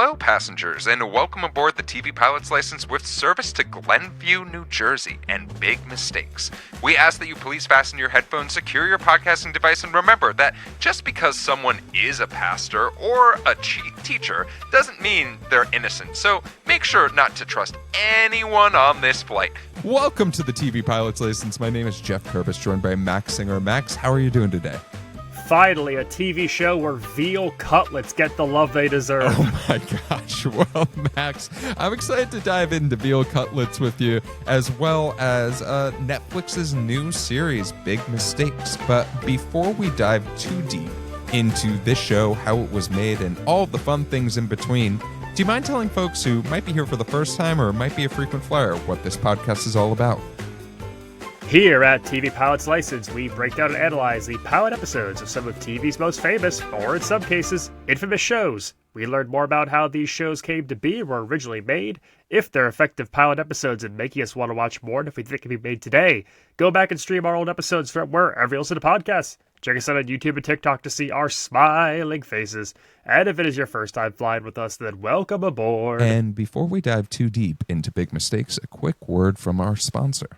Hello, passengers, and welcome aboard the TV Pilot's License with service to Glenview, New Jersey, and Big Mistakes. We ask that you please fasten your headphones, secure your podcasting device, and remember that just because someone is a pastor or a teacher doesn't mean they're innocent, so make sure not to trust anyone on this flight. Welcome to the TV Pilot's License. My name is Geoff Kerbis, joined by Max Singer. Max, how are you doing today? Finally, a TV show where veal cutlets get the love they deserve. Oh my gosh. Well, Max, I'm excited to dive into veal cutlets with you, as well as Netflix's new series, Big Mistakes. But before we dive too deep into this show, how it was made, and all the fun things in between, do you mind telling folks who might be here for the first time or might be a frequent flyer what this podcast is all about? Here at TV Pilot's License, we break down and analyze the pilot episodes of some of TV's most famous, or in some cases, infamous shows. We learn more about how these shows came to be and were originally made, if they're effective pilot episodes in making us want to watch more, and if we think it can be made today. Go back and stream our old episodes from wherever you listen to podcasts. Check us out on YouTube and TikTok to see our smiling faces. And if it is your first time flying with us, then welcome aboard. And before we dive too deep into Big Mistakes, a quick word from our sponsor.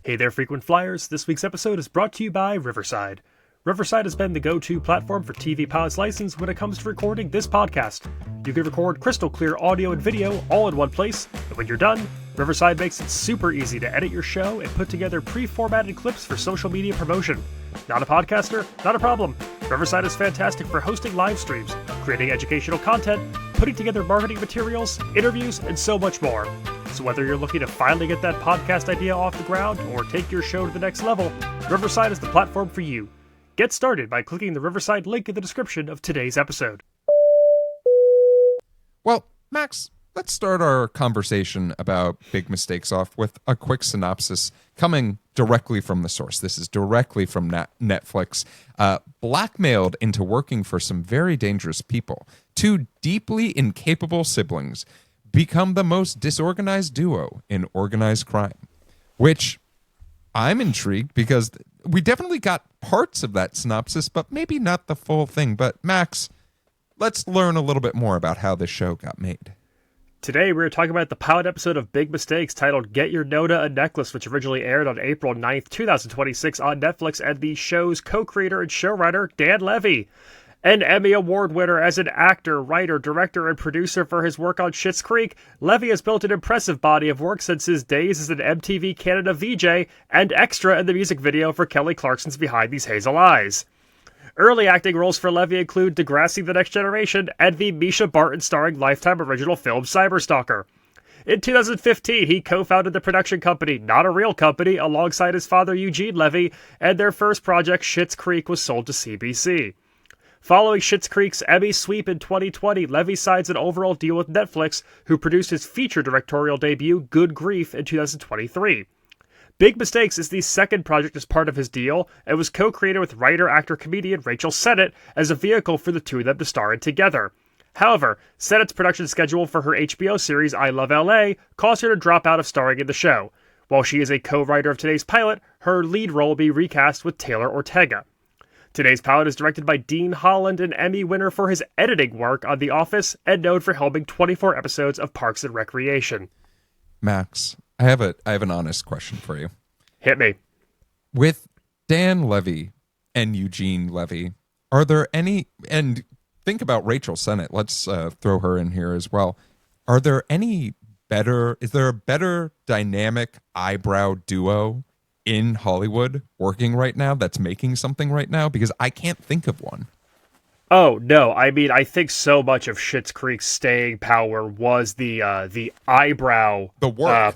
Hey there, frequent flyers. This week's episode is brought to you by Riverside. Riverside has been the go-to platform for TV Pilot's License when it comes to recording this podcast. You can record crystal clear audio and video all in one place, and when you're done, Riverside makes it super easy to edit your show and put together pre-formatted clips for social media promotion. Not a podcaster? Not a problem. Riverside is fantastic for hosting live streams, creating educational content, putting together marketing materials, interviews, and so much more. So whether you're looking to finally get that podcast idea off the ground or take your show to the next level, Riverside is the platform for you. Get started by clicking the Riverside link in the description of today's episode. Well, Max, let's start our conversation about Big Mistakes off with a quick synopsis coming directly from the source. This is directly from Netflix. Blackmailed into working for some very dangerous people, two deeply incapable siblings become the most disorganized duo in organized crime, which I'm intrigued because we definitely got parts of that synopsis, but maybe not the full thing. But Max, let's learn a little bit more about how this show got made. Today, we're talking about the pilot episode of Big Mistakes titled Get Your Nona a Necklace, which originally aired on April 9th, 2026 on Netflix, and the show's co-creator and showrunner, Dan Levy. An Emmy Award winner as an actor, writer, director, and producer for his work on Schitt's Creek, Levy has built an impressive body of work since his days as an MTV Canada VJ and extra in the music video for Kelly Clarkson's Behind These Hazel Eyes. Early acting roles for Levy include Degrassi: The Next Generation and the Misha Barton starring Lifetime original film Cyberstalker. In 2015, he co-founded the production company Not a Real Company alongside his father Eugene Levy, and their first project, Schitt's Creek, was sold to CBC. Following Schitt's Creek's Emmy sweep in 2020, Levy signs an overall deal with Netflix, who produced his feature directorial debut, Good Grief, in 2023. Big Mistakes is the second project as part of his deal, and was co-created with writer, actor, comedian Rachel Sennott as a vehicle for the two of them to star in together. However, Sennett's production schedule for her HBO series I Love LA caused her to drop out of starring in the show. While she is a co-writer of today's pilot, her lead role will be recast with Taylor Ortega. Today's pilot is directed by Dean Holland, an Emmy winner for his editing work on The Office and known for helming 24 episodes of Parks and Recreation. Max, I have an honest question for you. Hit me. With Dan Levy and Eugene Levy, are there any, and think about Rachel Sennott, let's throw her in here as well. Is there a better dynamic eyebrow duo in Hollywood working right now that's making something right now? Because I can't think of one. Oh, no. I mean, I think so much of Schitt's Creek's staying power was the eyebrow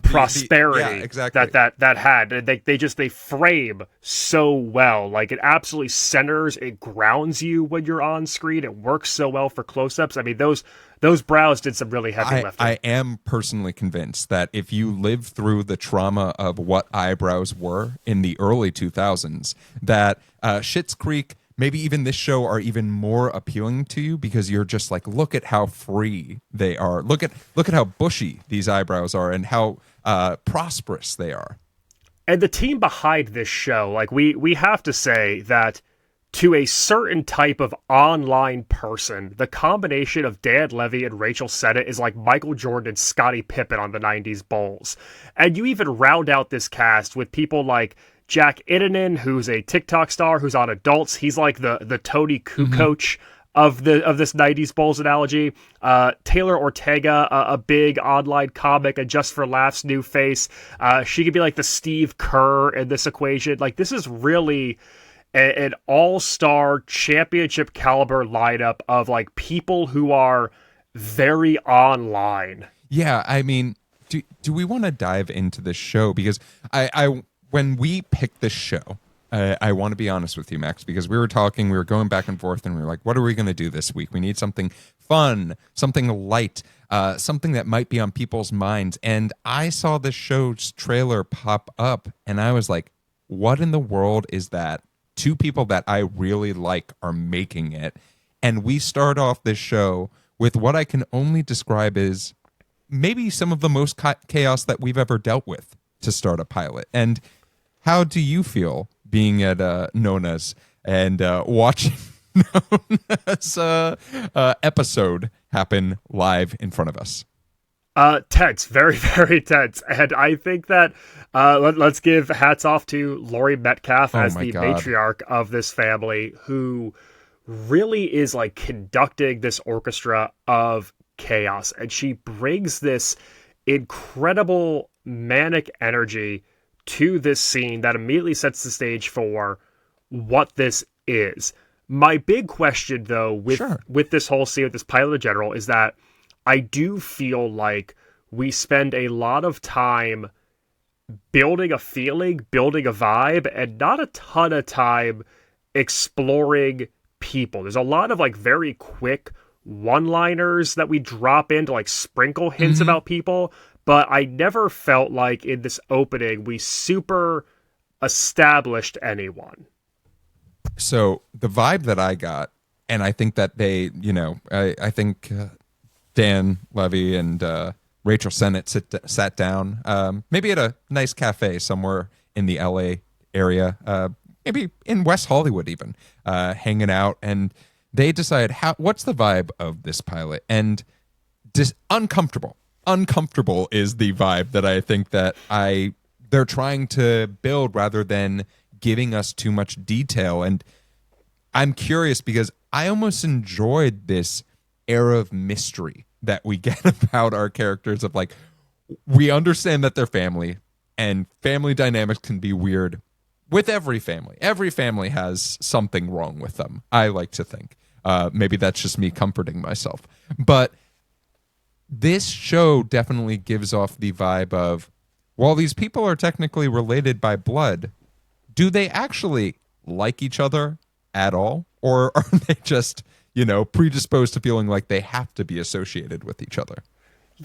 prosperity exactly. that had. They frame so well. Like, it absolutely centers, it grounds you when you're on screen. It works so well for close-ups. I mean, those brows did some really heavy lifting. I am personally convinced that if you live through the trauma of what eyebrows were in the early 2000s, that Schitt's Creek, maybe even this show, are even more appealing to you because you're just like, look at how free they are. Look at how bushy these eyebrows are and how prosperous they are. And the team behind this show, like we have to say that to a certain type of online person, the combination of Dan Levy and Rachel Sennott is like Michael Jordan and Scottie Pippen on the 90s Bulls. And you even round out this cast with people like Jack Innanen, who's a TikTok star, who's on Adults. He's like the Tony Kukoc of this 90s Bulls analogy. Taylor Ortega, a big online comic, a Just for Laughs new face. She could be like the Steve Kerr in this equation. Like, this is really an all-star championship caliber lineup of like people who are very online. Yeah, I mean, do we want to dive into this show? Because I when we picked this show, I want to be honest with you, Max, because we were going back and forth, and we were like, what are we going to do this week? We need something fun, something light, something that might be on people's minds. And I saw this show's trailer pop up, and I was like, what in the world is that? Two people that I really like are making it. And we start off this show with what I can only describe as maybe some of the most chaos that we've ever dealt with to start a pilot. And how do you feel being at Nona's and watching Nona's episode happen live in front of us? Tense, very, very tense. And I think that let's give hats off to Laurie Metcalf as the matriarch of this family, who really is like conducting this orchestra of chaos. And she brings this incredible manic energy to this scene that immediately sets the stage for what this is. My big question, though, with this whole scene, with this pilot in general, is that I do feel like we spend a lot of time building a feeling, building a vibe, and not a ton of time exploring people. There's a lot of like very quick one-liners that we drop in to like sprinkle hints about people, but I never felt like in this opening we super established anyone. So the vibe that I got, and I think that they, I think Dan Levy and Rachel Sennott sat down, maybe at a nice cafe somewhere in the LA area, maybe in West Hollywood even, hanging out, and they decide what's the vibe of this pilot, and uncomfortable. Uncomfortable is the vibe that I think that they're trying to build rather than giving us too much detail. And I'm curious because I almost enjoyed this air of mystery that we get about our characters, of like, we understand that they're family, and family dynamics can be weird with every family. Every family has something wrong with them, I like to think. Maybe that's just me comforting myself. But this show definitely gives off the vibe of, while these people are technically related by blood, do they actually like each other at all? Or are they just, predisposed to feeling like they have to be associated with each other?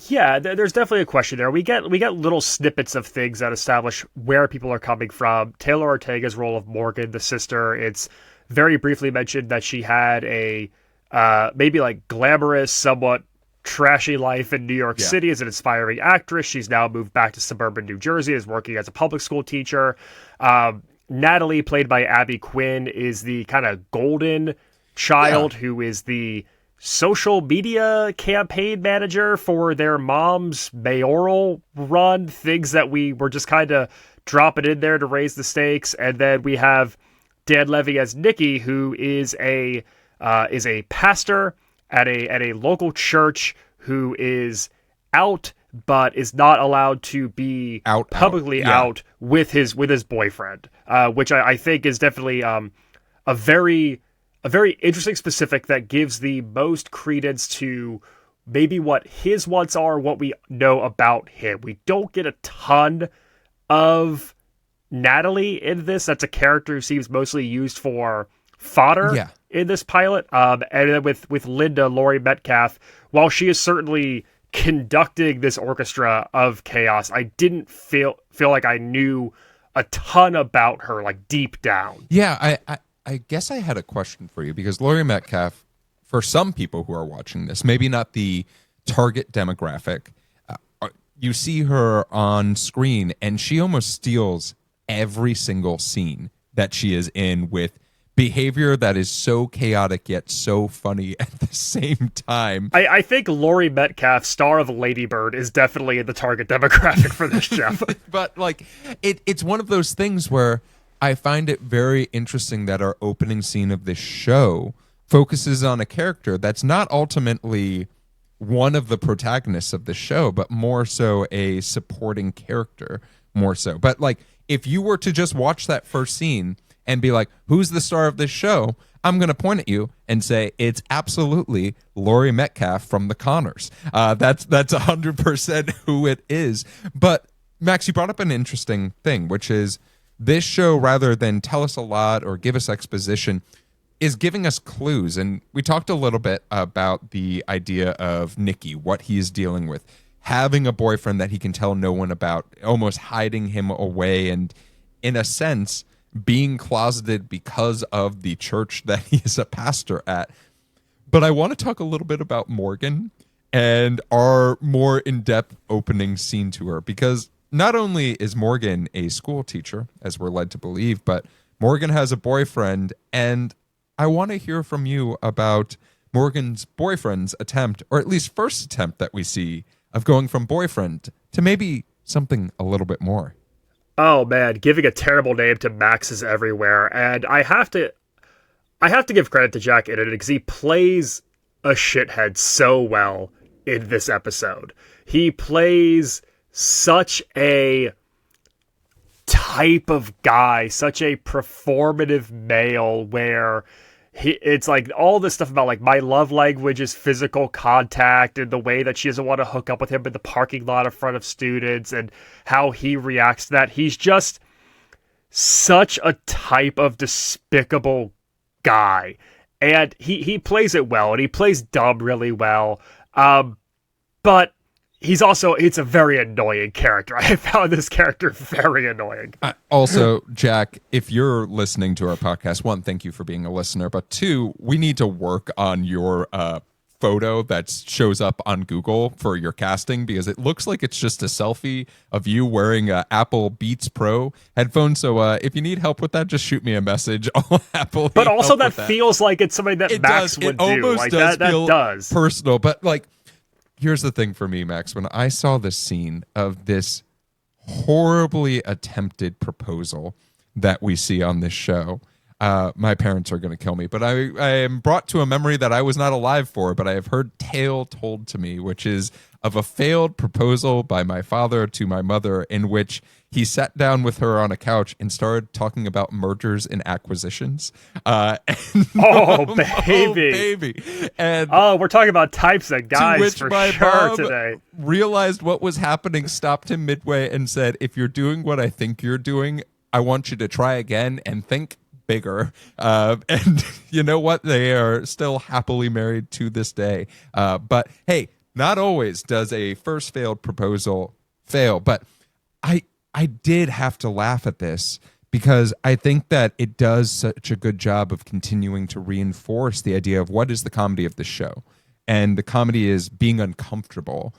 Yeah, there's definitely a question there. We get little snippets of things that establish where people are coming from. Taylor Ortega's role of Morgan, the sister, it's very briefly mentioned that she had a maybe like glamorous, somewhat trashy life in New York City as an aspiring actress. She's now moved back to suburban New Jersey, is working as a public school teacher. Natalie, played by Abby Quinn, is the kind of golden child who is the social media campaign manager for their mom's mayoral run, things that we were just kind of dropping in there to raise the stakes. And then we have Dan Levy as Nikki, who is a pastor at a local church, who is out but is not allowed to be publicly out with his boyfriend, which I think is definitely a very interesting specific that gives the most credence to maybe what his wants are, what we know about him. We don't get a ton of Natalie in this. That's a character who seems mostly used for fodder in this pilot. And then with Linda, Laurie Metcalf, while she is certainly conducting this orchestra of chaos, I didn't feel like I knew a ton about her, like deep down. Yeah, I guess I had a question for you, because Laurie Metcalf, for some people who are watching this, maybe not the target demographic, you see her on screen and she almost steals every single scene that she is in, with behavior that is so chaotic yet so funny at the same time. I think Laurie Metcalf, star of Lady Bird, is definitely in the target demographic for this, Jeff. But like it's one of those things where I find it very interesting that our opening scene of this show focuses on a character that's not ultimately one of the protagonists of the show, but more so a supporting character, more so. But like, if you were to just watch that first scene and be like, who's the star of this show? I'm going to point at you and say it's absolutely Laurie Metcalf from The Conners. That's 100% who it is. But Max, you brought up an interesting thing, which is this show, rather than tell us a lot or give us exposition, is giving us clues. And we talked a little bit about the idea of Nicky, what he's dealing with, having a boyfriend that he can tell no one about, almost hiding him away, and in a sense, being closeted because of the church that he is a pastor at. But I want to talk a little bit about Morgan and our more in-depth opening scene to her, because not only is Morgan a school teacher, as we're led to believe, but Morgan has a boyfriend, and I want to hear from you about Morgan's boyfriend's attempt, or at least first attempt that we see, of going from boyfriend to maybe something a little bit more. Oh man, giving a terrible name to Max is everywhere, and I have to give credit to Jack Innan because he plays a shithead so well in this episode. He plays such a type of guy, such a performative male, where it's like all this stuff about like my love language is physical contact, and the way that she doesn't want to hook up with him in the parking lot in front of students, and how he reacts to that. He's just such a type of despicable guy, and he plays it well, and he plays dumb really well. But it's a very annoying character. I found this character very annoying. Also, Jack, if you're listening to our podcast, one, thank you for being a listener. But two, we need to work on your photo that shows up on Google for your casting, because it looks like it's just a selfie of you wearing Apple Beats Pro headphones. So if you need help with that, just shoot me a message. I'll happily But also help that feels like it's something that Max would do. Almost like does that feel does. personal. But like, here's the thing for me, Max. When I saw this scene of this horribly attempted proposal that we see on this show, my parents are going to kill me, but I am brought to a memory that I was not alive for, but I have heard tale told to me, which is of a failed proposal by my father to my mother, in which he sat down with her on a couch and started talking about mergers and acquisitions. Oh, baby. And we're talking about types of guys, to which for my sure mom today. realized what was happening, stopped him midway, and said, if you're doing what I think you're doing, I want you to try again and think bigger. And you know what? They are still happily married to this day. But hey, not always does a first failed proposal fail. But I did have to laugh at this, because I think that it does such a good job of continuing to reinforce the idea of what is the comedy of the show. And the comedy is being uncomfortable.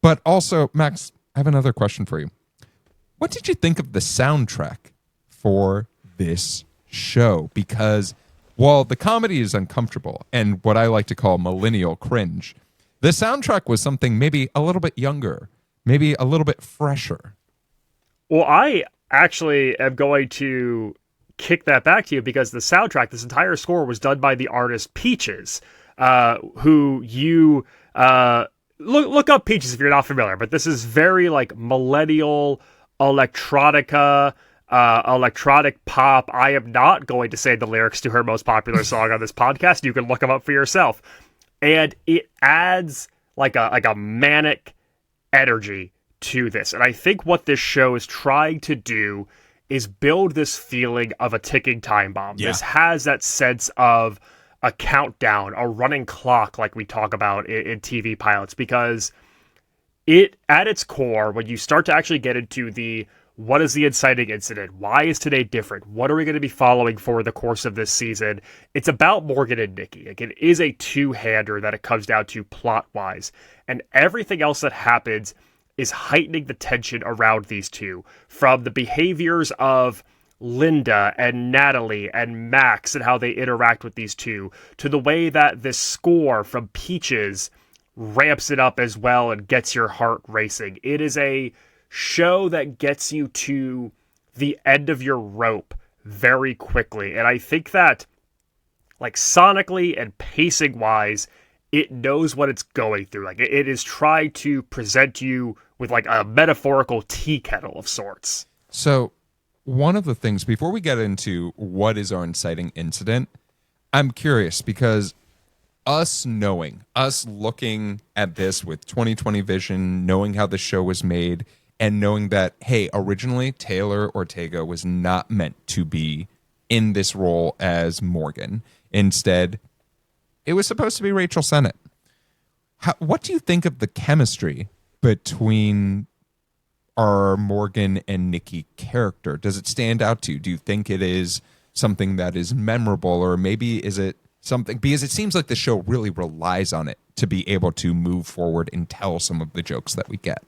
But also, Max, I have another question for you. What did you think of the soundtrack for this show? Because while the comedy is uncomfortable and what I like to call millennial cringe, the soundtrack was something maybe a little bit younger, maybe a little bit fresher. Well, I actually am going to kick that back to you, because the soundtrack, this entire score, was done by the artist Peaches, who you look up Peaches if you're not familiar. But this is very like millennial electronica, electronic pop. I am not going to say the lyrics to her most popular song on this podcast. You can look them up for yourself, and it adds like a manic energy to this. And I think what this show is trying to do is build this feeling of a ticking time bomb. Yeah. This has that sense of a countdown, a running clock, like we talk about in TV pilots, because it, at its core, when you start to actually get into the what is the inciting incident, why is today different, what are we going to be following for the course of this season, it's about Morgan and Nicky. Like, it is a two-hander that it comes down to plot-wise, and everything else that happens is heightening the tension around these two, from the behaviors of Linda and Natalie and Max and how they interact with these two, to the way that this score from Peaches ramps it up as well and gets your heart racing. It is a show that gets you to the end of your rope very quickly. And I think that, like, sonically and pacing wise, it knows what it's going through. Like, it is trying to present you with like a metaphorical tea kettle of sorts. So one of the things, before we get into what is our inciting incident, I'm curious because us looking at this with 2020 vision, knowing how the show was made, and knowing that, hey, originally Taylor Ortega was not meant to be in this role as Morgan. Instead, it was supposed to be Rachel Sennott. What do you think of the chemistry between our Morgan and Nikki character? Does it stand out to you? Do you think it is something that is memorable, or maybe is it something, because it seems like the show really relies on it to be able to move forward and tell some of the jokes that we get?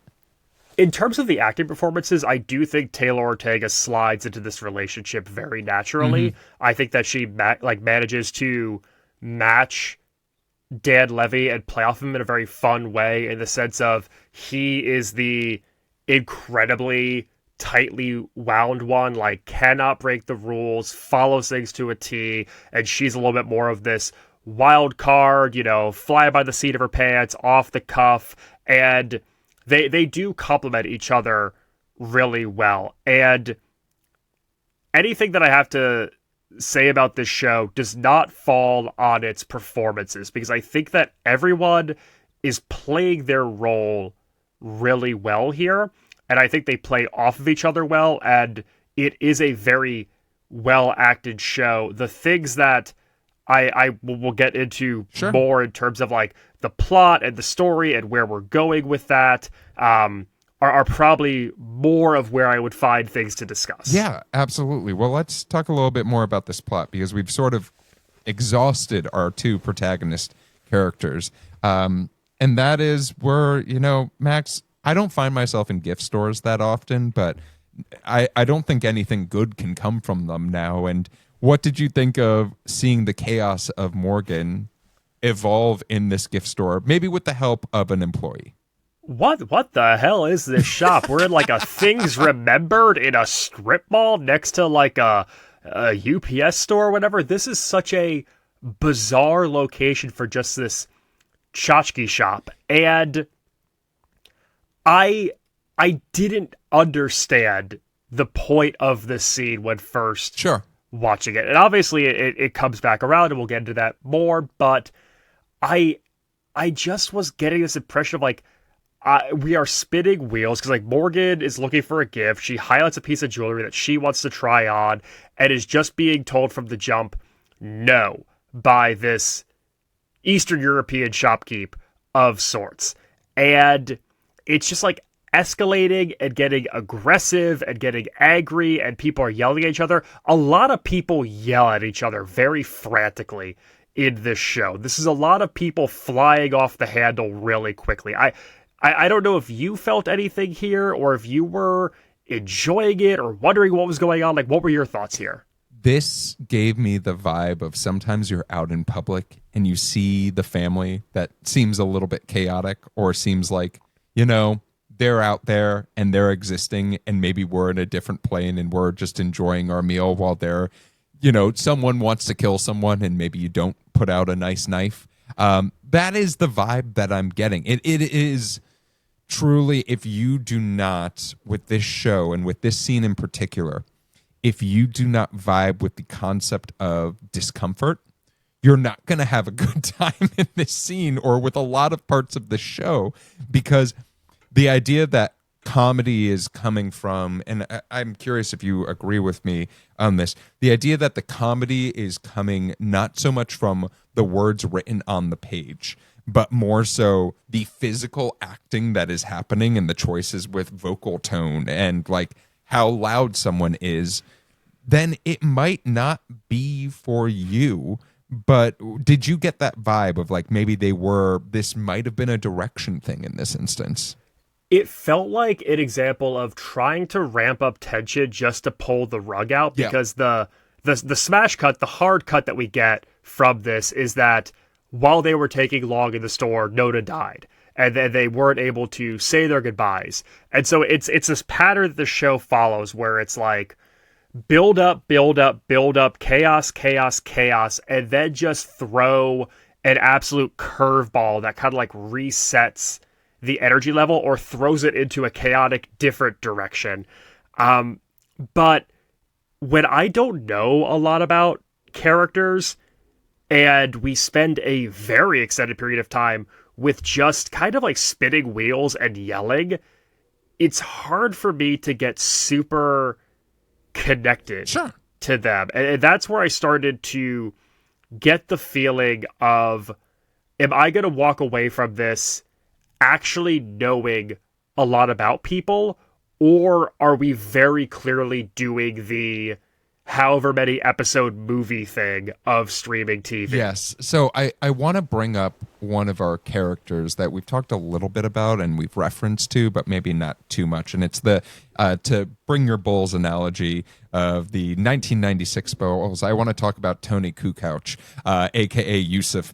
In terms of the acting performances, I do think Taylor Ortega slides into this relationship very naturally. I think that she manages to match Dan Levy and play off him in a very fun way, in the sense of he is the incredibly tightly wound one, like cannot break the rules, follows things to a T, and she's a little bit more of this wild card, fly by the seat of her pants, off the cuff, and they do complement each other really well. And anything that I have to say about this show does not fall on its performances, because I think that everyone is playing their role really well here, and I think they play off of each other well, and it is a very well acted show. The things that I will get into more in terms of like the plot and the story and where we're going with that are probably more of where I would find things to discuss. Yeah, absolutely. Well, let's talk a little bit more about this plot, because we've sort of exhausted our two protagonist characters. And that is where, Max, I don't find myself in gift stores that often, but I don't think anything good can come from them now. And what did you think of seeing the chaos of Morgan evolve in this gift store, maybe with the help of an employee? What the hell is this shop? We're in like a Things Remembered in a strip mall next to like a UPS store or whatever. This is such a bizarre location for just this tchotchke shop. And I didn't understand the point of this scene when first watching it. And obviously it comes back around and we'll get into that more, but I just was getting this impression of like, we are spinning wheels, because like Morgan is looking for a gift. She highlights a piece of jewelry that she wants to try on and is just being told from the jump no by this Eastern European shopkeep of sorts. And it's just like escalating and getting aggressive and getting angry, and people are yelling at each other. A lot of people yell at each other very frantically in this show. This is a lot of people flying off the handle really quickly. I don't know if you felt anything here, or if you were enjoying it or wondering what was going on. Like, what were your thoughts here? This gave me the vibe of sometimes you're out in public and you see the family that seems a little bit chaotic, or seems like, they're out there and they're existing, and maybe we're in a different plane and we're just enjoying our meal while they're, someone wants to kill someone and maybe you don't put out a nice knife. That is the vibe that I'm getting. It is truly, if you do not, with this show and with this scene in particular, if you do not vibe with the concept of discomfort, you're not going to have a good time in this scene or with a lot of parts of the show, because the idea that comedy is coming from, and I'm curious if you agree with me on this, the idea that the comedy is coming not so much from the words written on the page, but more so the physical acting that is happening and the choices with vocal tone and like how loud someone is, then it might not be for you. But did you get that vibe of like maybe this might have been a direction thing in this instance? it felt like an example of trying to ramp up tension just to pull the rug out, because the smash cut, the hard cut that we get from this is that while they were taking long in the store, Nona died, and then they weren't able to say their goodbyes. And so it's this pattern that the show follows where it's like build up, chaos, and then just throw an absolute curveball that kind of like resets the energy level or throws it into a chaotic different direction. But when I don't know a lot about characters and we spend a very extended period of time with just kind of like spinning wheels and yelling, it's hard for me to get super connected to them. And that's where I started to get the feeling of, am I going to walk away from this actually knowing a lot about people, or are we very clearly doing the however many episode movie thing of streaming TV? Yes. So I want to bring up one of our characters that we've talked a little bit about and we've referenced to, but maybe not too much. And it's the, to bring your Bulls analogy of the 1996 Bulls, I want to talk about Tony Kukoc, a.k.a. Yusuf,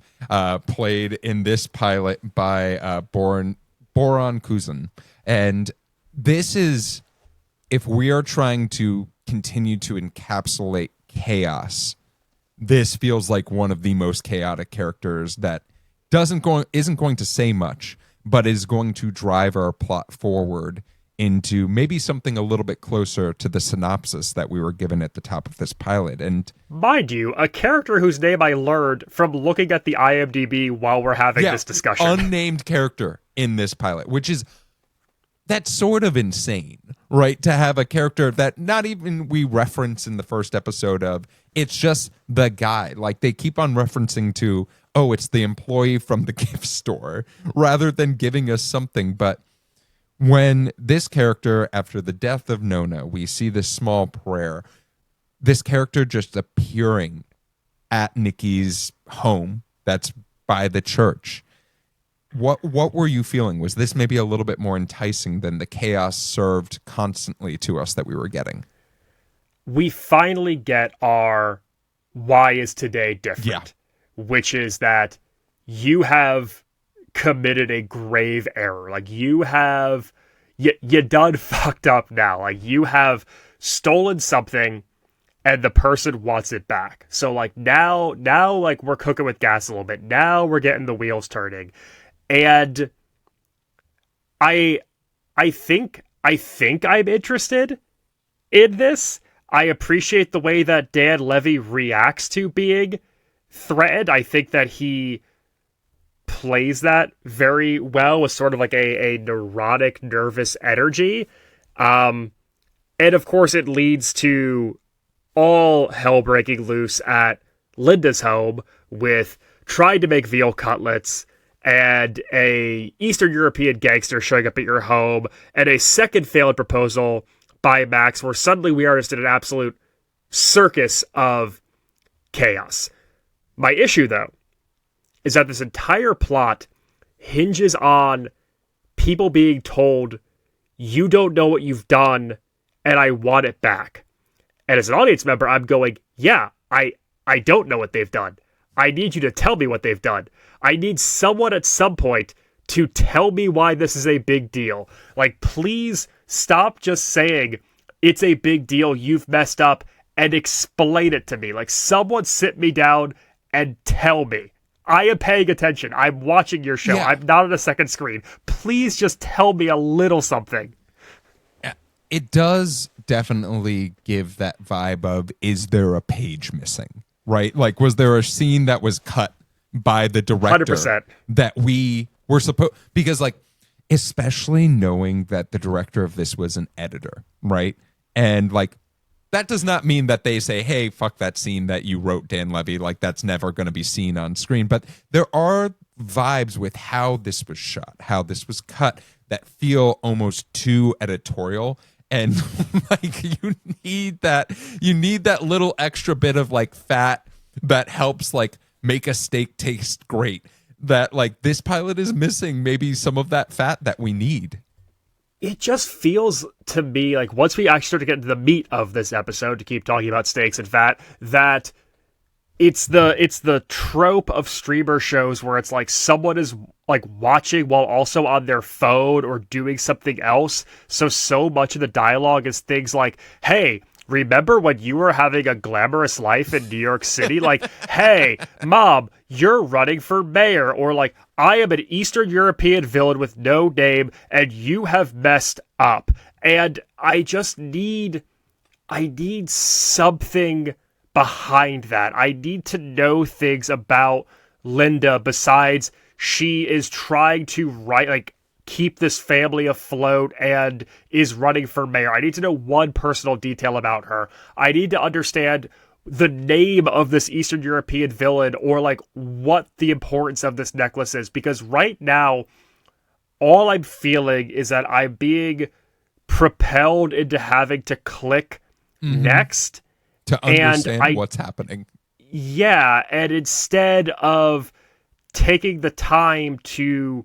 played in this pilot by Boran Kuzan. And this is, if we are trying to continue to encapsulate chaos, this feels like one of the most chaotic characters that isn't going to say much, but is going to drive our plot forward into maybe something a little bit closer to the synopsis that we were given at the top of this pilot. And mind you, a character whose name I learned from looking at the IMDb while we're having this discussion. Unnamed character in this pilot, which is, that's sort of insane, right? To have a character that not even we reference in the first episode of, it's just the guy. Like they keep on referencing to, oh, it's the employee from the gift store, rather than giving us something. But when this character, after the death of Nona, we see this small prayer, this character just appearing at Nikki's home that's by the church. What were you feeling? Was this maybe a little bit more enticing than the chaos served constantly to us that we were getting? We finally get our why is today different, which is that you have committed a grave error. Like you done fucked up now. Like you have stolen something and the person wants it back. So like now like we're cooking with gas a little bit. Now we're getting the wheels turning. And I think I'm interested in this. I appreciate the way that Dan Levy reacts to being threatened. I think that he plays that very well with sort of like a neurotic, nervous energy. And of course it leads to all hell breaking loose at Linda's home with trying to make veal cutlets and a Eastern European gangster showing up at your home, and a second failed proposal by Max, where suddenly we are just in an absolute circus of chaos. My issue, though, is that this entire plot hinges on people being told, you don't know what you've done, and I want it back. And as an audience member, I'm going, yeah, I don't know what they've done. I need you to tell me what they've done. I need someone at some point to tell me why this is a big deal. Like, please stop just saying it's a big deal, you've messed up, and explain it to me. Like, someone sit me down and tell me. I am paying attention. I'm watching your show. I'm not on a second screen. Please just tell me a little something. It does definitely give that vibe of, is there a page missing? Right? Like, was there a scene that was cut by the director 100%. that we were supposed, because like, especially knowing that the director of this was an editor, right? And like, that does not mean that they say, hey, fuck that scene that you wrote, Dan Levy, like that's never going to be seen on screen. But there are vibes with how this was shot, how this was cut, that feel almost too editorial. And like, you need that little extra bit of like fat that helps like make a steak taste great, that like this pilot is missing maybe some of that fat that we need. it just feels to me like once we actually start to get into the meat of this episode, to keep talking about steaks and fat, that it's the trope of streamer shows where it's like someone is like watching while also on their phone or doing something else. So much of the dialogue is things like, "Hey, remember when you were having a glamorous life in New York City? Like, hey, mom, you're running for mayor," or like, "I am an Eastern European villain with no name and you have messed up." And I need something behind that. I need to know things about Linda besides she is trying to keep this family afloat and is running for mayor. I need to know one personal detail about her. I need to understand the name of this Eastern European villain or like what the importance of this necklace is, because right now all I'm feeling is that I'm being propelled into having to click next to understand what's happening. Yeah, and instead of taking the time to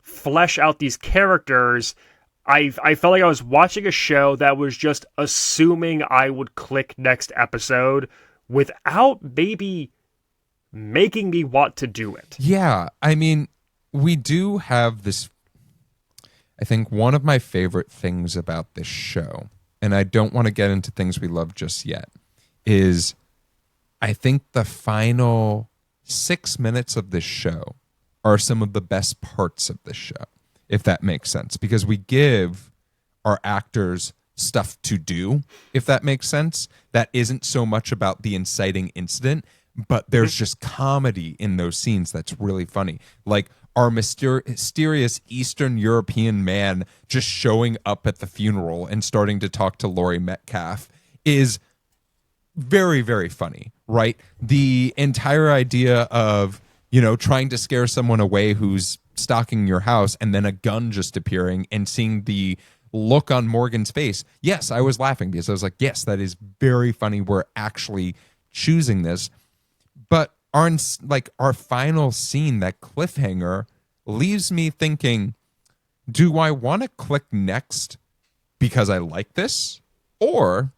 flesh out these characters, I felt like I was watching a show that was just assuming I would click next episode without maybe making me want to do it. Yeah, I mean, we do have this. I think one of my favorite things about this show, and I don't want to get into things we love just yet, is I think the final 6 minutes of this show are some of the best parts of this show, if that makes sense, because we give our actors stuff to do, if that makes sense. That isn't so much about the inciting incident, but there's just comedy in those scenes that's really funny. Like our mysterious Eastern European man just showing up at the funeral and starting to talk to Laurie Metcalf is very, very funny, right? The entire idea of, trying to scare someone away who's stalking your house and then a gun just appearing and seeing the look on Morgan's face. Yes, I was laughing because I was like, yes, that is very funny. We're actually choosing this. But our final scene, that cliffhanger, leaves me thinking, do I want to click next because I like this? Or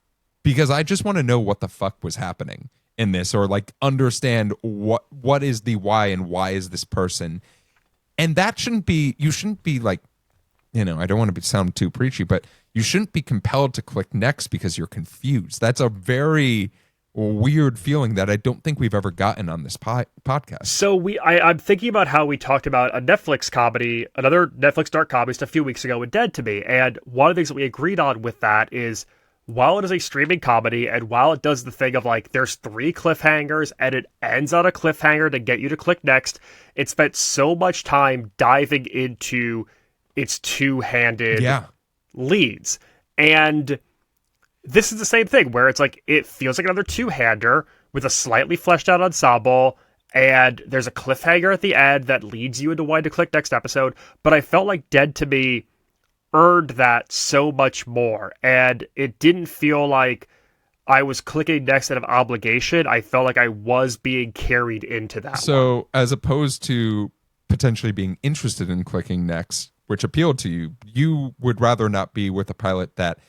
because I just want to know what the fuck was happening in this, or like understand what is the why and why is this person. And that you shouldn't be like, I don't want to sound too preachy, but you shouldn't be compelled to click next because you're confused. That's a very weird feeling that I don't think we've ever gotten on this podcast. So I'm thinking about how we talked about a Netflix comedy, another Netflix dark comedy just a few weeks ago with Dead to Me. And one of the things that we agreed on with that is, while it is a streaming comedy and while it does the thing of like there's 3 cliffhangers and it ends on a cliffhanger to get you to click next, it spent so much time diving into its two-handed leads. And this is the same thing where it's like it feels like another two-hander with a slightly fleshed out ensemble, and there's a cliffhanger at the end that leads you into wanting to click next episode. But I felt like Dead to Me earned that so much more, and it didn't feel like I was clicking next out of obligation. I felt like I was being carried into that. So as opposed to potentially being interested in clicking next, which appealed to you, you would rather not be with a pilot that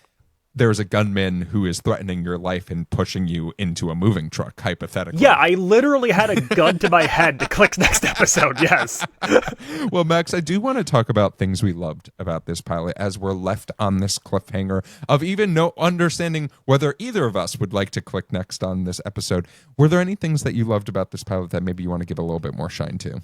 there's a gunman who is threatening your life and pushing you into a moving truck, hypothetically. Yeah, I literally had a gun to my head to click next episode, yes. Well, Max, I do want to talk about things we loved about this pilot as we're left on this cliffhanger of even no understanding whether either of us would like to click next on this episode. Were there any things that you loved about this pilot that maybe you want to give a little bit more shine to?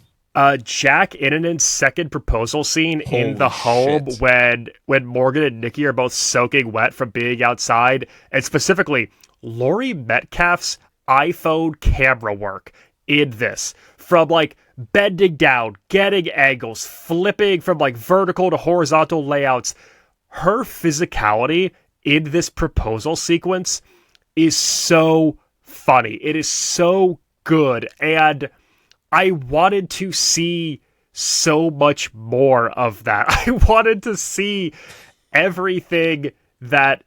Jack Innanen's second proposal scene in the home when Morgan and Nikki are both soaking wet from being outside, and specifically Laurie Metcalf's iPhone camera work in this, from like bending down, getting angles, flipping from like vertical to horizontal layouts. Her physicality in this proposal sequence is so funny. It is so good, and I wanted to see so much more of that. I wanted to see everything that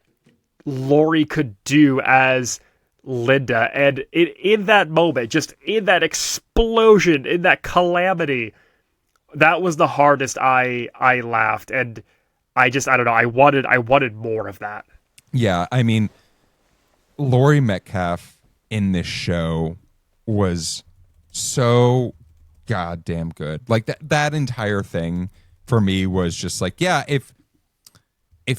Laurie could do as Linda. And in that moment, just in that explosion, in that calamity, that was the hardest I laughed. And I don't know. I wanted more of that. Yeah, I mean, Laurie Metcalf in this show was so goddamn good. Like that entire thing for me was just like, yeah, if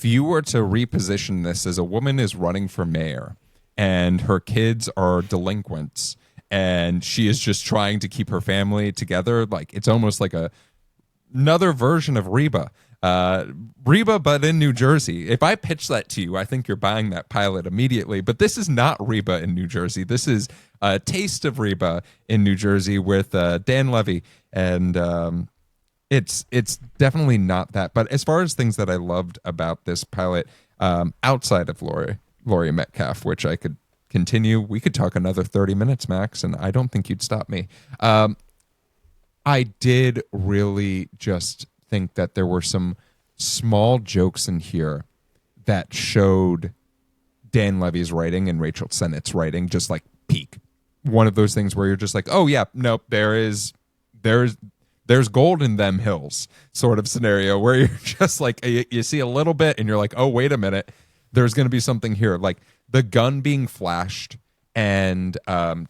you were to reposition this as a woman is running for mayor and her kids are delinquents and she is just trying to keep her family together, like it's almost like another version of Reba. Reba, but in New Jersey. If I pitch that to you, I think you're buying that pilot immediately. But this is not Reba in New Jersey. This is a taste of Reba in New Jersey with Dan Levy, and it's definitely not that. But as far as things that I loved about this pilot, outside of Laurie Metcalf, which I could continue, we could talk another 30 minutes, Max, and I don't think you'd stop me. I did really just think that there were some small jokes in here that showed Dan Levy's writing and Rachel Sennett's writing just like peak. One of those things where you're just like, oh yeah, nope, there's gold in them hills sort of scenario where you're just like, you see a little bit and you're like, oh, wait a minute, there's going to be something here. Like the gun being flashed and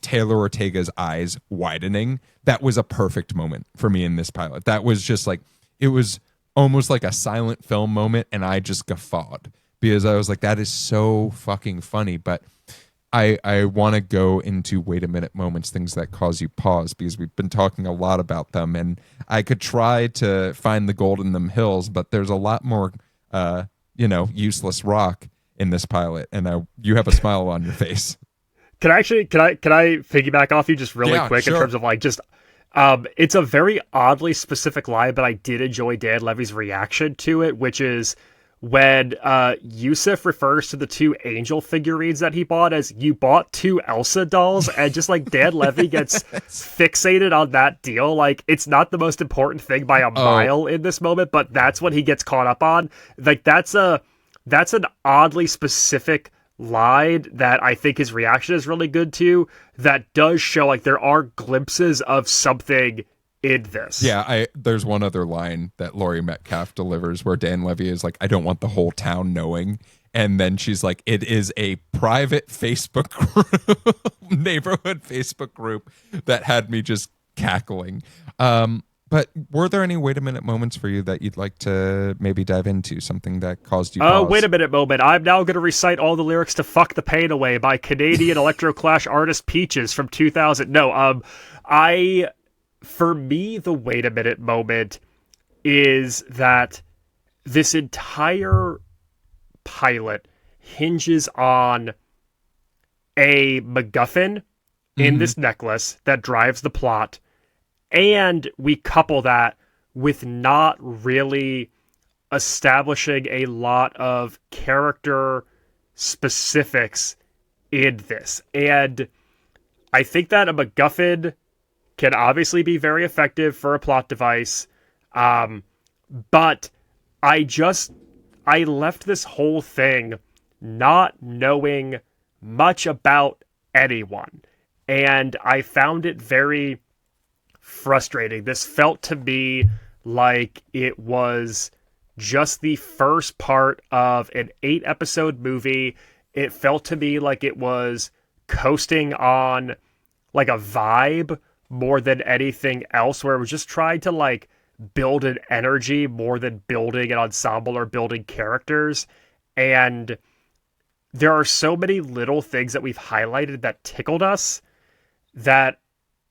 Taylor Ortega's eyes widening. That was a perfect moment for me in this pilot. That was just like, it was almost like a silent film moment, and I just guffawed because I was like, that is so fucking funny. But I want to go into wait a minute moments, things that cause you pause, because we've been talking a lot about them, and I could try to find the gold in them hills, but there's a lot more, useless rock in this pilot, and you have a smile on your face. Can I piggyback off you just really quick sure. in terms of like just it's a very oddly specific line, but I did enjoy Dan Levy's reaction to it, which is when Yusuf refers to the two angel figurines that he bought as you bought two Elsa dolls, and just like Dan Levy gets fixated on that deal. Like it's not the most important thing by a mile in this moment, but that's what he gets caught up on. Like that's an oddly specific line that I think his reaction is really good to, that does show like there are glimpses of something in this. Yeah, there's one other line that Laurie Metcalf delivers where Dan Levy is like, I don't want the whole town knowing. And then she's like, it is a private Facebook group, neighborhood Facebook group that had me just cackling. But were there any wait a minute moments for you that you'd like to maybe dive into? Something that caused you pause? Wait a minute moment. I'm now going to recite all the lyrics to Fuck the Pain Away by Canadian electroclash artist Peaches from 2000. No, for me, the wait a minute moment is that this entire pilot hinges on a MacGuffin in this necklace that drives the plot. And we couple that with not really establishing a lot of character specifics in this. And I think that a MacGuffin can obviously be very effective for a plot device. But I left this whole thing not knowing much about anyone. And I found it very frustrating. This felt to me like it was just the first part of an 8-episode movie. It felt to me like it was coasting on like a vibe more than anything else, where it was just trying to like build an energy more than building an ensemble or building characters. And there are so many little things that we've highlighted that tickled us that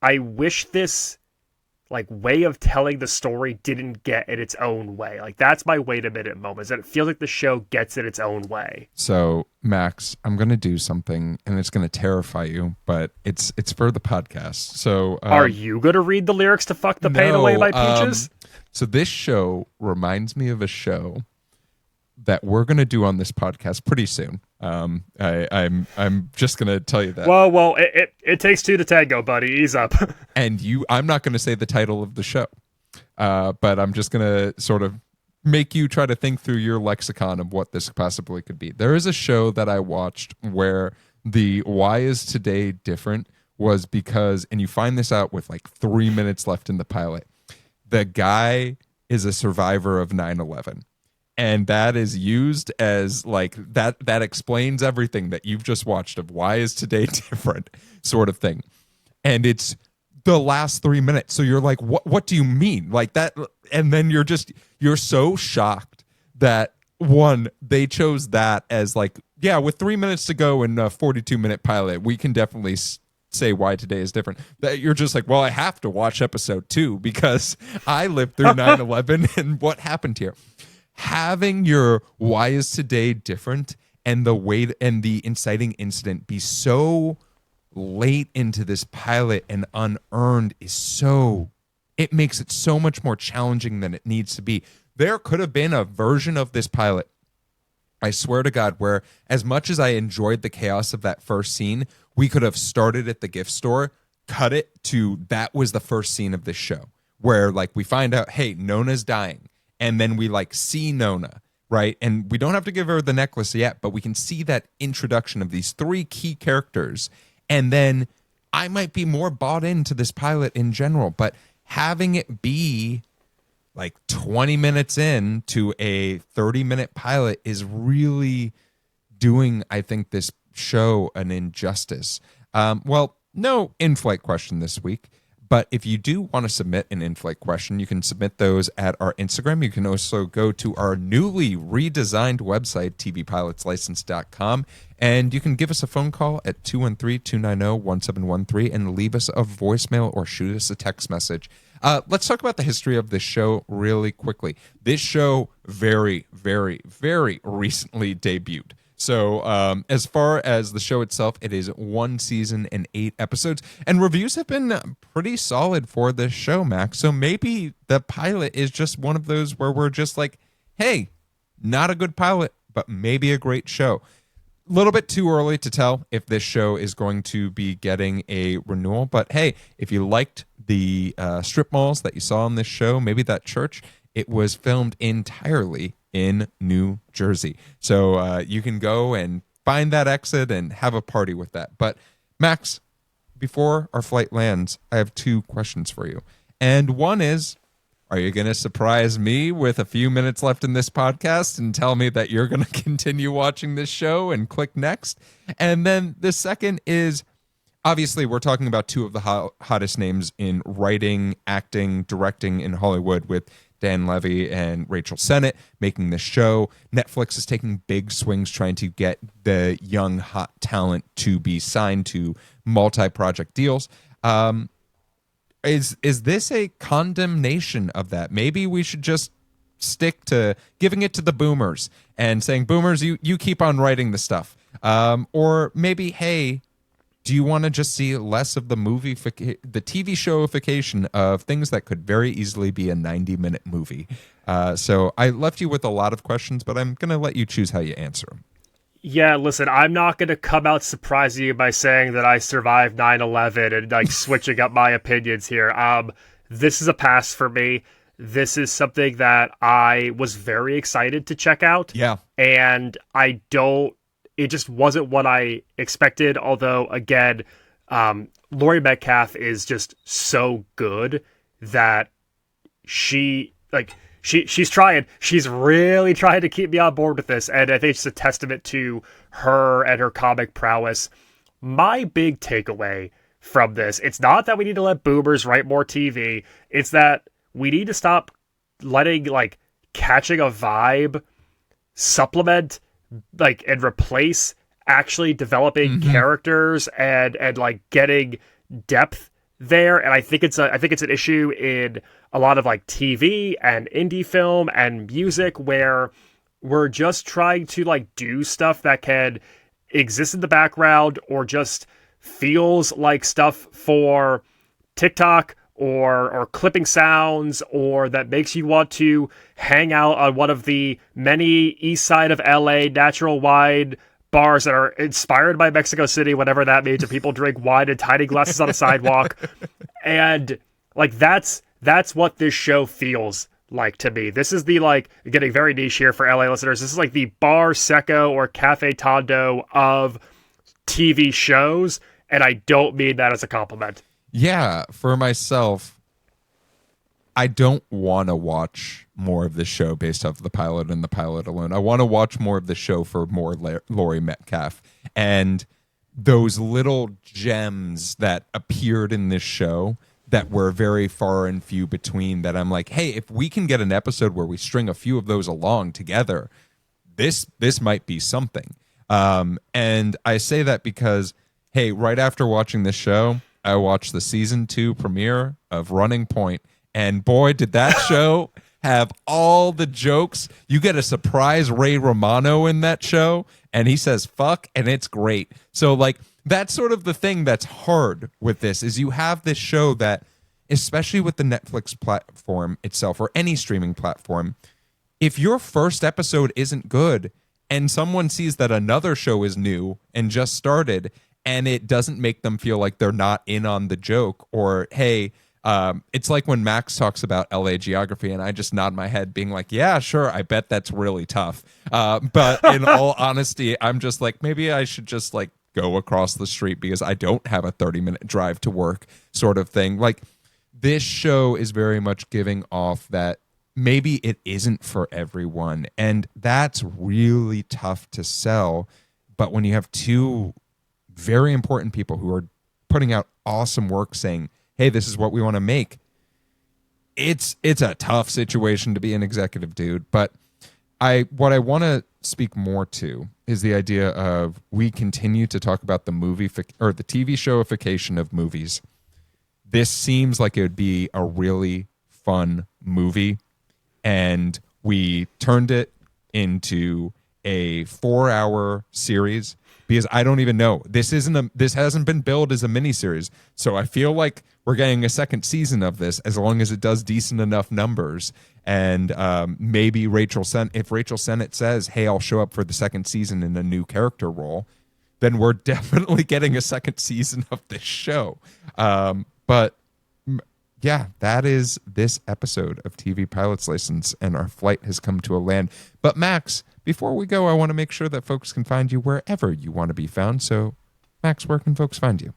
I wish this like way of telling the story didn't get in its own way. Like that's my wait a minute moments, and it feels like the show gets in its own way. So Max, I'm going to do something and it's going to terrify you, but it's for the podcast. So are you going to read the lyrics to Fuck the Pain Away by Peaches? So this show reminds me of a show that we're going to do on this podcast pretty soon. I'm just going to tell you that. Whoa, it takes two to tango, buddy. Ease up. And I'm not going to say the title of the show, but I'm just going to sort of make you try to think through your lexicon of what this possibly could be. There is a show that I watched where the why is today different was because, and you find this out with like 3 minutes left in the pilot, the guy is a survivor of 9/11. and that is used as like that explains everything that you've just watched of why is today different sort of thing. And it's the last 3 minutes. So you're like, what do you mean? Like that, and then you're so shocked that one, they chose that as like, yeah, with 3 minutes to go in a 42-minute pilot, we can definitely say why today is different. That you're just like, well, I have to watch episode 2 because I lived through 9/11 and what happened here. Having your why is today different and the way and the inciting incident be so late into this pilot and unearned it makes it so much more challenging than it needs to be. There could have been a version of this pilot, I swear to God, where as much as I enjoyed the chaos of that first scene, we could have started at the gift store, cut it to that was the first scene of this show, where like we find out, hey, Nona's dying. And then we like see Nona, right? And we don't have to give her the necklace yet, but we can see that introduction of these 3 key characters. And then I might be more bought into this pilot in general, but having it be like 20 minutes in to a 30-minute pilot is really doing, I think, this show an injustice. Well, no in-flight question this week. But if you do want to submit an in-flight question, you can submit those at our Instagram. You can also go to our newly redesigned website, tvpilotslicense.com, and you can give us a phone call at 213-290-1713 and leave us a voicemail or shoot us a text message. Let's talk about the history of this show really quickly. This show very, very, very recently debuted. So as far as the show itself, it is 1 season and 8 episodes, and reviews have been pretty solid for this show, Max. So maybe the pilot is just one of those where we're just like, hey, not a good pilot, but maybe a great show. A little bit too early to tell if this show is going to be getting a renewal, but hey, if you liked the strip malls that you saw on this show, maybe that church, it was filmed entirely in New Jersey. So you can go and find that exit and have a party with that. But Max, before our flight lands, I have 2 questions for you. And one is, are you going to surprise me with a few minutes left in this podcast and tell me that you're going to continue watching this show and click next? And then the second is, obviously, we're talking about 2 of the hottest names in writing, acting, directing in Hollywood with Dan Levy and Rachel Sennott making this show. Netflix is taking big swings trying to get the young, hot talent to be signed to multi-project deals. Is this a condemnation of that? Maybe we should just stick to giving it to the boomers and saying, boomers, you keep on writing the stuff. Or maybe, hey, do you want to just see less of the the TV showification of things that could very easily be a 90-minute movie? So I left you with a lot of questions, but I'm going to let you choose how you answer them. Yeah, listen, I'm not going to come out surprising you by saying that I survived 9/11 and like switching up my opinions here. This is a pass for me. This is something that I was very excited to check out. Yeah. And it just wasn't what I expected. Although, again, Laurie Metcalf is just so good that she's trying. She's really trying to keep me on board with this. And I think it's a testament to her and her comic prowess. My big takeaway from this, it's not that we need to let boomers write more TV. It's that we need to stop letting like catching a vibe supplement and replace actually developing characters and like getting depth there. And I think it's an issue in a lot of like TV and indie film and music where we're just trying to like do stuff that can exist in the background or just feels like stuff for TikTok or clipping sounds, or that makes you want to hang out on one of the many east side of LA natural wine bars that are inspired by Mexico City, whatever that means, and people drink wine in tiny glasses on a sidewalk. And like that's what this show feels like to me. This is the like getting very niche here for LA listeners. This is like the Bar Secco or Cafe Tondo of TV shows, and I don't mean that as a compliment. Yeah, for myself, I don't want to watch more of the show based off the pilot and the pilot alone. I want to watch more of the show for more Laurie Metcalf. And those little gems that appeared in this show that were very far and few between, that I'm like, hey, if we can get an episode where we string a few of those along together, this might be something. And I say that because, hey, right after watching this show, I watched the season 2 premiere of Running Point, and boy, did that show have all the jokes. You get a surprise Ray Romano in that show, and he says fuck, and it's great. So like, that's sort of the thing that's hard with this, is you have this show that, especially with the Netflix platform itself or any streaming platform, if your first episode isn't good and someone sees that another show is new and just started, and it doesn't make them feel like they're not in on the joke, or hey, it's like when Max talks about LA geography and I just nod my head being like, yeah, sure, I bet that's really tough. But in all honesty, I'm just like, maybe I should just like go across the street because I don't have a 30-minute drive to work sort of thing. Like, this show is very much giving off that maybe it isn't for everyone. And that's really tough to sell. But when you have two very important people who are putting out awesome work saying, hey, this is what we want to make, it's a tough situation to be an executive, dude. But what I want to speak more to is the idea of, we continue to talk about the movie or the TV showification of movies. This seems like it would be a really fun movie, and we turned it into a 4-hour series because I don't even know. This hasn't been billed as a miniseries, so I feel like we're getting a second season of this as long as it does decent enough numbers. And maybe if Rachel Sennott says, hey, I'll show up for the second season in a new character role, then we're definitely getting a second season of this show. But yeah, that is this episode of TV Pilot's License, and our flight has come to a land. But Max, before we go, I want to make sure that folks can find you wherever you want to be found. So Max, where can folks find you?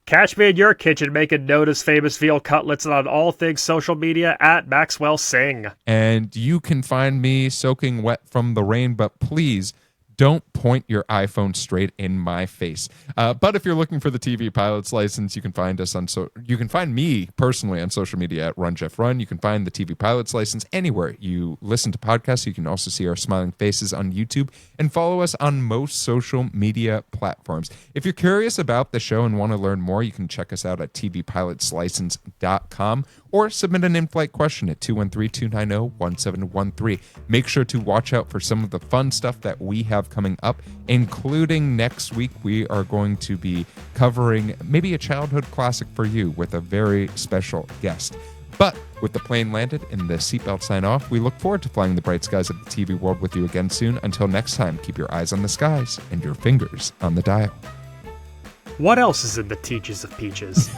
Catch me in your kitchen making Noda's famous veal cutlets, and on all things social media at Maxwell Singh. And you can find me soaking wet from the rain, but please don't point your iPhone straight in my face. But if you're looking for the TV Pilot's License, you can find us you can find me personally on social media at RunJeffRun. You can find the TV Pilot's License anywhere you listen to podcasts. You can also see our smiling faces on YouTube and follow us on most social media platforms. If you're curious about the show and want to learn more, you can check us out at tvpilotslicense.com or submit an in-flight question at 213-290-1713. Make sure to watch out for some of the fun stuff that we have coming up, including next week. We are going to be covering maybe a childhood classic for you with a very special guest. But with the plane landed and the seatbelt sign off, we look forward to flying the bright skies of the TV world with you again soon. Until next time, keep your eyes on the skies and your fingers on the dial. What else is in the Teaches of Peaches?